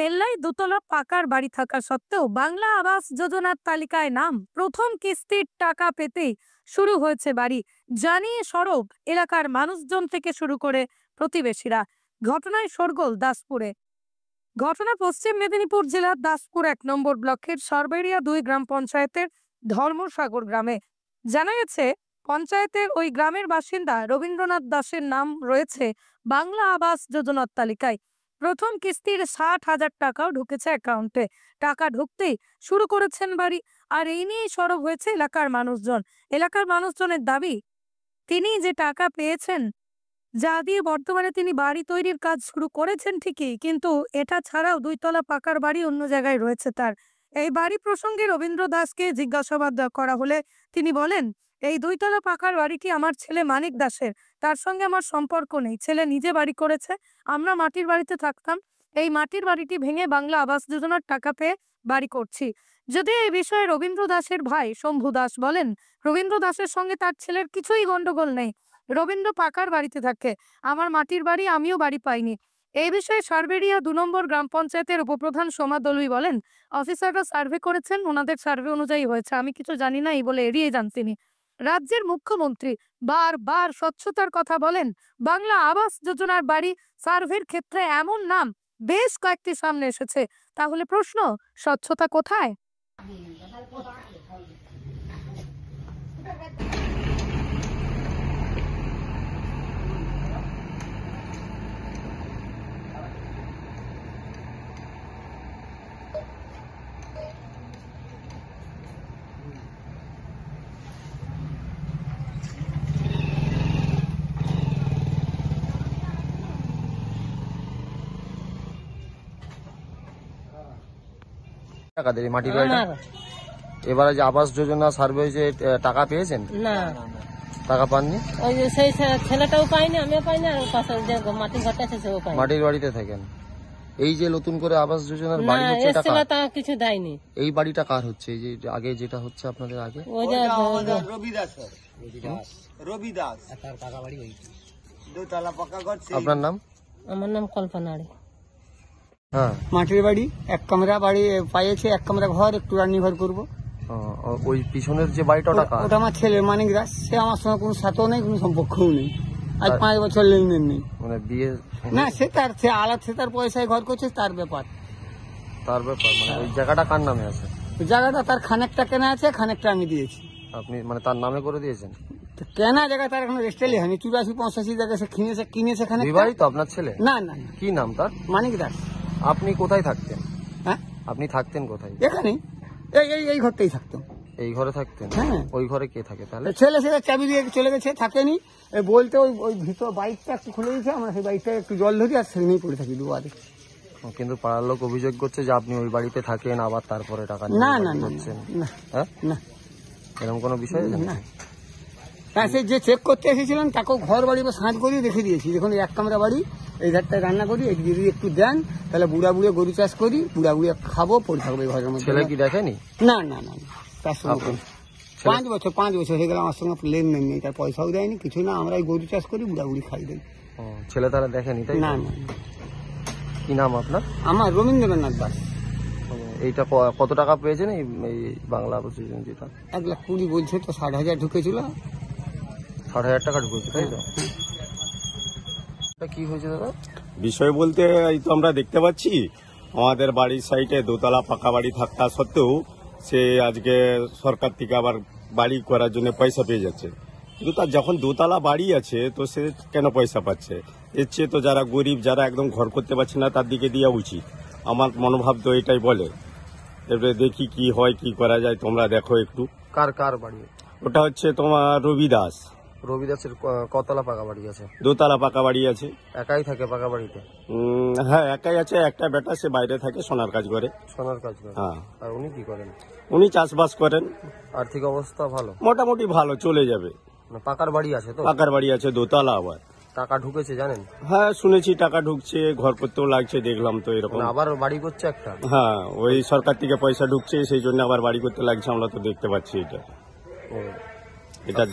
পেল্লাই দোতলা পাকার বাড়ি থাকা সত্ত্বেও বাংলা আবাস যোজনার তালিকায় নাম, প্রথম কিস্তির টাকা পেতেই শুরু হয়েছে বাড়ি, জানিয়ে সরব এলাকার মানুষজন থেকে শুরু করে প্রতিবেশীরা। ঘটনায় শোরগোল দাসপুরে। ঘটনা পশ্চিম মেদিনীপুর জেলার দাসপুর 1 নম্বর ব্লকের সরবেরিয়া 2 গ্রাম পঞ্চায়েতের ধর্মসাগর গ্রামে। জানা গেছে, পঞ্চায়েতের ওই গ্রামের বাসিন্দা রবীন্দ্রনাথ দাসের নাম রয়েছে বাংলা আবাস যোজনার তালিকায়। প্রথম কিস্তির 60,000 টাকাও ঢুকেছে অ্যাকাউন্টে। টাকা ঢুকতেই শুরু করেছেন বাড়ি, আর এই নিয়েই সরব হয়েছে এলাকার মানুষজন। এলাকার মানুষজনের দাবি, তিনি যে টাকা পেয়েছেন, যা দিয়ে বর্তমানে তিনি বাড়ি তৈরির কাজ শুরু করেছেন ঠিকই, কিন্তু এটা ছাড়াও 2 তলা পাকার বাড়ি অন্য জায়গায় রয়েছে তার। এই বাড়ি প্রসঙ্গে রবীন্দ্র দাসকে জিজ্ঞাসাবাদ করা হলে তিনি বলেন, এই 2 তলা পাকার বাড়িটি আমার ছেলে মানিক দাসের, তার সঙ্গে আমার সম্পর্ক নেই। ছেলে নিজে বাড়ি করেছে, আমরা মাটির বাড়িতে থাকতাম। এই মাটির বাড়িটি ভেঙে বাংলা আবাস যোজনার টাকা পেয়ে বাড়ি করছি। যদিও এই বিষয়ে রবীন্দ্র দাসের ভাই শম্ভু দাস বলেন, রবীন্দ্র দাসের সঙ্গে তার ছেলের কিছুই গন্ডগোল নেই। রবীন্দ্র পাকার বাড়িতে থাকে, আমার মাটির বাড়ি, আমিও বাড়ি পাইনি। এই বিষয়ে সরবেরিয়া 2 নম্বর গ্রাম পঞ্চায়েতের উপপ্রধান সোমা দলুই বলেন, অফিসাররা সার্ভে করেছেন, ওনাদের সার্ভে অনুযায়ী হয়েছে, আমি কিছু জানি না এই বলে এড়িয়ে যান তিনি। রাজ্যের মুখ্যমন্ত্রী বারবার স্বচ্ছতার কথা বলেন, বাংলা আবাস যোজনার বাড়ি সার্ভের ক্ষেত্রে এমন নাম বেশ কয়েকটি সামনে এসেছে। তাহলে প্রশ্ন, স্বচ্ছতা কোথায়? টাকা দেবে মাটির বাড়িটা? এবারে যে আবাস যোজনা সার্ভে যে টাকা পেয়েছেন? না, টাকা পাননি? ওই যে সেই ছেলেটাও পাইনি, আমিও পাইনি, আর পাশে যে মাটির ঘরটা আছে সেও পাইনি। মাটির বাড়িতে থাকেন। এই যে নতুন করে আবাস যোজনার না, বাড়ি হচ্ছে, এসেছিল টাকা তা কিছু দেয়নি। এই বাড়িটা কার হচ্ছে? এই যে আগে যেটা হচ্ছে আপনাদের আগে? ওই যে রবি দাস তার পাকা বাড়ি, ওই 2 তলা পাকা ঘর। আপনার নাম? আমার নাম কল্পনা। হ্যাঁ, মাটির বাড়ি, 1 কামরা বাড়ি পাইয়েছে, 1 কামরা ঘর, একটু রান্নাঘর করবো। ওই পিছনের যে বাড়িটা টাকা? ওটা আমার ছেলে মানিক দাস, সে আমার সঙ্গে কোনো সাথেও নেই, কোনো সম্পর্কও নেই। আজ 5 বছর লেনদেন নেই। মানে বিয়ে? না, সে আলাদা, সে তার পয়সায় ঘর করছে, তার ব্যাপার। মানে ওই জায়গাটা কার নামে আছে? ওই জায়গাটা তার খানেকটা কেনা আছে, খানেকটা আমি দিয়েছি। আপনি মানে তার নামে করে দিয়েছেন? কেনা জায়গা তার এখন রেস্টেলি হয়নি, 84-85 জায়গা সে কিনেছে খানে। বিবাহিত তো আপনার ছেলে? না না, কি নাম তার? মানিক দাস। আপনি কোথায় থাকতেন? হ্যাঁ, আপনি থাকতেন কোথায়? এখানেই, এই ঘরটাই থাকতাম। এই ঘরে থাকতেন? হ্যাঁ। ওই ঘরে কে থাকে তাহলে? ছেলে সেটা চাবি দিয়ে চলে গেছে, থাকেনি। বলতে ওই ভিতর বাইকটা একটু খুলে দিয়েছে, আমরা সেই বাইকটা একটু জল ধরি আর সেখানেই পড়ে থাকি দুবারে। কিন্তু পাড়ার লোক অভিযোগ করছে যে আপনি ওই বাড়িতে থাকেন, আবার তারপরে টাকা না না না না, হ্যাঁ, না এরকম কোনো বিষয় না। হ্যাঁ, সে যে চেক করতে এসেছিলেন তাকেও ঘর বাড়ি বা সাঁজ করিয়ে রেখে দিয়েছি। দেখুন, 1 কামরা বাড়ি, এই ধারটায় রান্না করি, এই যদি একটু দেন তাহলে বুড়া বুড়ে গরু চাষ করি, বুড়া বুড়ে খাবো, পড়ে থাকবো এই ঘরের মধ্যে। ছেলে কি দেখেনি? না না না, তার সঙ্গে 5 বছর হয়ে গেল আমার সঙ্গে লেনদেন নেই, তার পয়সাও দেয়নি, কিছু না। আমরা গরু চাষ করি, বুড়া বুড়ি খাই দেয়। ছেলে তারা দেখেনি তাই? না না। কি নাম আপনার? আমার রবীন্দ্রনাথ দাস। এইটা কত টাকা পেয়েছেন এই বাংলা আবাস যোজনা? যেটা 1,20,000 বলছে, তো 60,000 ঢুকেছিল। 60,000 টাকা ঢুকেছে তাই তো? কি হয়েছে দাদা? বিষয় বলতে এই তো আমরা দেখতে পাচ্ছি আমাদের বাড়ির সাইডে 2 তলা পাকা বাড়ি থাকা সত্ত্বেও সে আজকে সরকার থেকে আবার বাড়ি করার জন্য পয়সা পেয়ে যাচ্ছে। কিন্তু তার যখন 2 তলা বাড়ি আছে তো সে কেন পয়সা পাচ্ছে? এর চেয়ে তো যারা গরিব, যারা একদম ঘর করতে পারছে না, তার দিকে দেওয়া উচিত। আমার মনোভাব তো এটাই বলে। এবারে দেখি কি হয়, কি করা যায়, তোমরা দেখো একটু। কার বাড়ি ওটা হচ্ছে তোমার রবি দাস। রবি দাসের কতলা পাকা বাড়ি আছে? 2 তলা পাকা বাড়ি আছে। একাই থাকে পাকা বাড়িতে? হ্যাঁ, একাই আছে। একটা বেটা, সে বাইরে থাকে, সোনার কাজ করে। সোনার কাজ করে? হ্যাঁ। আর উনি কি করেন? উনি চাষবাস করেন। আর্থিক অবস্থা ভালো? মোটামুটি ভালো, চলে যাবে। পাকার বাড়ি আছে তো? পাকার বাড়ি আছে, 2 তলা আবার। টাকা ঢুকেছে জানেন? হ্যাঁ, শুনেছি টাকা ঢুকছে, ঘর করতেও লাগছে, দেখলাম তো এরকম। আবার বাড়ি করছে একটা? হ্যাঁ, ওই সরকার থেকে পয়সা ঢুকছে, সেই জন্য আবার বাড়ি করতে লাগছে, আমরা তো দেখতে পাচ্ছি এটা। এটার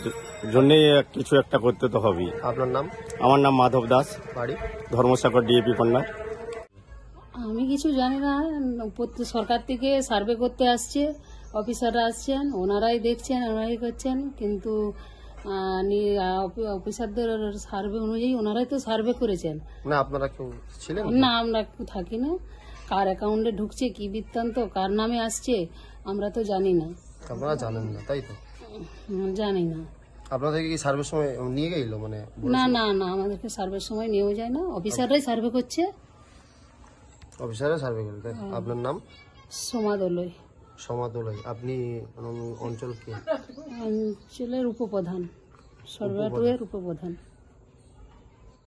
জন্যই কিছু একটা করতে তো হবেই। আপনার নাম? আমার নাম মাধব দাস, বাড়ি ধর্মসাগর ডিএপি কন্যা। আমি কিছু জানি না, সরকার থেকে সার্ভে করতে আসছে, অফিসাররা আসছেন, ওনারাই দেখছেন, ওনারাই করছেন, কিন্তু অফিসারদের সার্ভে অনুযায়ী ওনারাই তো সার্ভে করেছেন। না আপনারা কেউ ছিলেন? না, আমরা থাকি না, কার অ্যাকাউন্টে ঢুকছে, কি বৃত্তান্ত, কার নামে আসছে আমরা তো জানি না। আপনারা জানেন না, তাই তো? জানি না। আপনাদেরকে কি সার্ভের সময় নিয়ে গেল মানে? না না না, আমাদেরকে সার্ভের সময় নিয়েও যায় না, অফিসাররাই সার্ভে করছে। অফিসাররা সার্ভে করে, তাই? আপনার নাম? সমাদলয় সমাদলয়। আপনি অঞ্চল কি? অঞ্চলের উপপ্রধান, সর্বাটুয়ের উপপ্রধান।